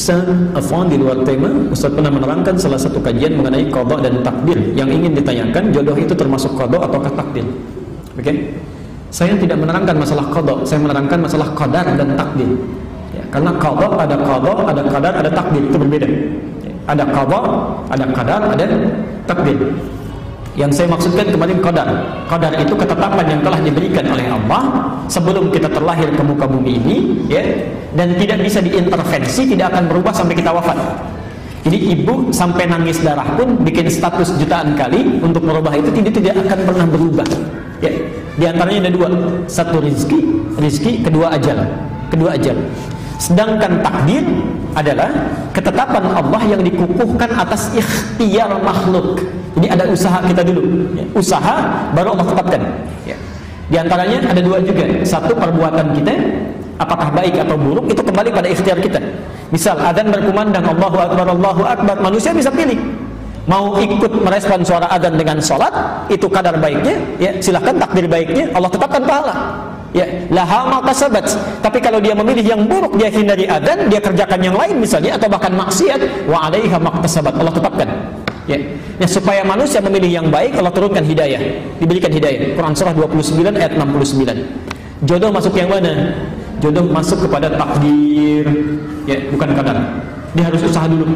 Ustaz, afwan di luar tema, Ustaz pernah menerangkan salah satu kajian mengenai qada dan takdir. Yang ingin ditanyakan, jodoh itu termasuk qada ataukah takdir? Oke? Saya tidak menerangkan masalah qada, saya menerangkan masalah qadar dan takdir. Ya, karena qada, ada qadar, ada takdir, itu berbeda. Ada qada, ada qadar, ada takdir. Yang saya maksudkan kemarin qadar. Qadar itu ketetapan yang telah diberikan oleh Allah sebelum kita terlahir ke muka bumi ini, ya, dan tidak bisa diintervensi, tidak akan berubah sampai kita wafat. Jadi ibu sampai nangis darah pun bikin status jutaan kali untuk merubah itu tidak akan pernah berubah. Ya, di antaranya ada dua, satu rizki, kedua ajal. Sedangkan takdir adalah ketetapan Allah yang dikukuhkan atas ikhtiar makhluk. Jadi ada usaha kita dulu, ya. Usaha baru Allah tetapkan, ya. Di antaranya ada dua juga. Satu, perbuatan kita apakah baik atau buruk itu kembali pada ikhtiar kita. Misal adzan berkumandang Allahu Akbar, manusia bisa pilih mau ikut merespon suara adzan dengan sholat, itu kadar baiknya, ya, silahkan, takdir baiknya Allah tetapkan pahala. Ya, laha ma kasabat. Tapi kalau dia memilih yang buruk, dia hindari adzan, dia kerjakan yang lain misalnya, atau bahkan maksiat, wa 'alaiha maktasabat, Allah tetapkan. Ya. Nah, supaya manusia memilih yang baik, Allah turunkan hidayah, diberikan hidayah. Quran surah 29 ayat 69. Jodoh masuk yang mana? Jodoh masuk kepada takdir, ya, bukan kadar. Dia harus usaha dulu,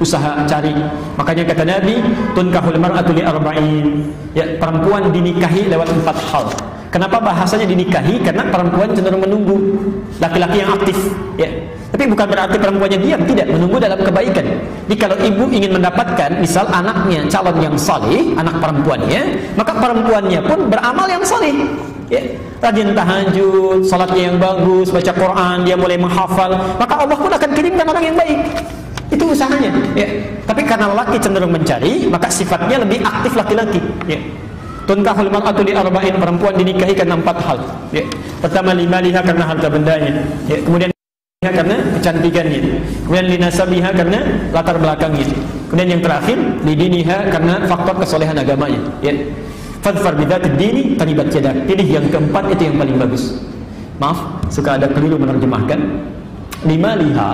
usaha cari. Makanya kata Nabi, tunkahul mar'atu li arba'in. Ya, perempuan dinikahi lewat 4 hal. Kenapa bahasanya dinikahi? Karena perempuan cenderung menunggu laki-laki yang aktif, ya. Tapi bukan berarti perempuannya diam, tidak, menunggu dalam kebaikan. Jadi kalau ibu ingin mendapatkan misal anaknya calon yang saleh, anak perempuannya, maka perempuannya pun beramal yang saleh, ya. Rajin tahajud, salatnya yang bagus, baca Quran, dia mulai menghafal, maka Allah pun akan kirimkan orang yang baik. Itu usahanya, ya. Tapi karena laki cenderung mencari, maka sifatnya lebih aktif laki-laki, ya. Tunkahul mar'atu li arba'in, perempuan dinikahi karena 4 hal, ya. Pertama, limaliha, karena harta bendanya, ya. Kemudian karena kecantikannya, kemudian linasabiha, karena latar belakangnya, kemudian yang terakhir lidiniha, karena faktor kesolehan agamanya, ya. Fadfar bidzatid dini taribat yadak, pilih yang keempat, itu yang paling bagus. Maaf, suka ada keliru menerjemahkan. Limaliha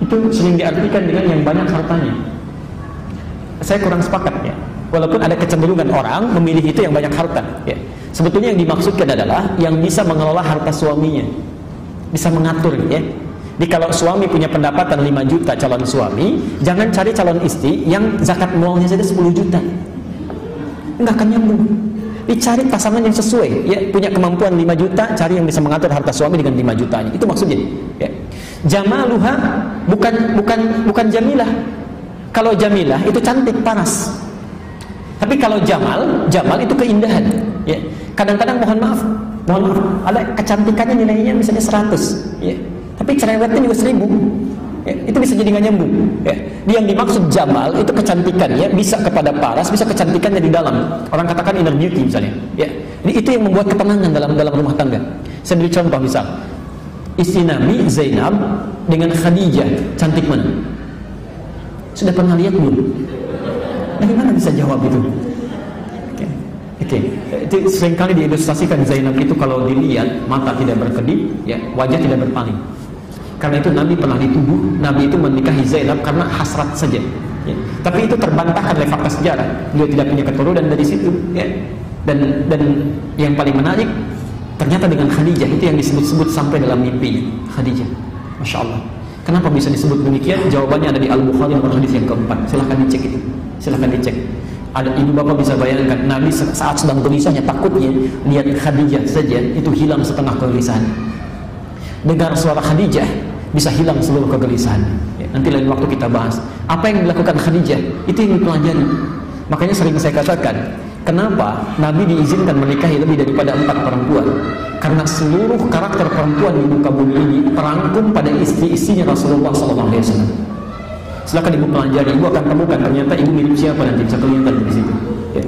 itu sering diartikan dengan yang banyak hartanya. Saya kurang sepakat, ya. Walaupun ada kecenderungan orang memilih itu yang banyak harta, ya. Sebetulnya yang dimaksudkan adalah yang bisa mengelola harta suaminya, bisa mengatur, ya. Jadi kalau suami punya pendapatan 5 juta calon suami, jangan cari calon istri yang zakat mualnya saja 10 juta. Enggak akan nyambung. Dicari pasangan yang sesuai, ya, punya kemampuan 5 juta, cari yang bisa mengatur harta suami dengan 5 jutanya. Itu maksudnya, ya. Jamaluha bukan jamilah. Kalau jamilah itu cantik, paras. Tapi kalau jamal itu keindahan, ya. Kadang-kadang mohon maaf, ada kecantikannya nilainya misalnya 100, ya. Tapi cerewetnya juga 1000, ya. Itu bisa jadi nggak nyambung, ya. Yang dimaksud jamal itu kecantikannya bisa kepada paras, bisa kecantikannya di dalam. Orang katakan inner beauty misalnya, ya. Jadi itu yang membuat ketenangan dalam rumah tangga. Saya beri contoh, misal istri Nabi Zainab dengan Khadijah, cantik mana? Sudah pernah lihat belum? Bagaimana bisa jawab itu? Oke. Itu seringkali diilustrasikan Zainab itu kalau dilihat mata tidak berkedip, ya, wajah tidak berpaling. Karena itu Nabi pernah dituduh, Nabi itu menikahi Zainab karena hasrat saja, ya. Tapi itu terbantahkan oleh fakta sejarah. Beliau tidak punya keturunan dari situ, ya. Dan yang paling menarik, ternyata dengan Khadijah itu yang disebut-sebut sampai dalam mimpinya. Khadijah, Masya Allah. Kenapa bisa disebut demikian? Jawabannya ada di Al-Bukhari nomor hadis yang keempat. Silahkan dicek itu. Silahkan dicek. Ada ibu bapak bisa bayangkan, Nabi saat sedang gelisahnya, takutnya lihat Khadijah saja itu hilang setengah kegelisahan. Dengar suara Khadijah bisa hilang seluruh kegelisahan, ya. Nanti lain waktu kita bahas apa yang dilakukan Khadijah, itu yang dipelajari. Makanya sering saya katakan, kenapa Nabi diizinkan menikahi lebih daripada 4 perempuan? Karena seluruh karakter perempuan di muka bumi ini terangkum pada istri-istrinya Rasulullah SAW. Silakan ibu pelajari, ibu akan temukan ternyata ibu mirip siapa nanti, bisa kelihatan di situ, ya.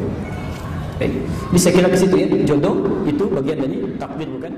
Baik. Jadi saya kira ke situ, ya, jodoh itu bagian dari takdir, bukan?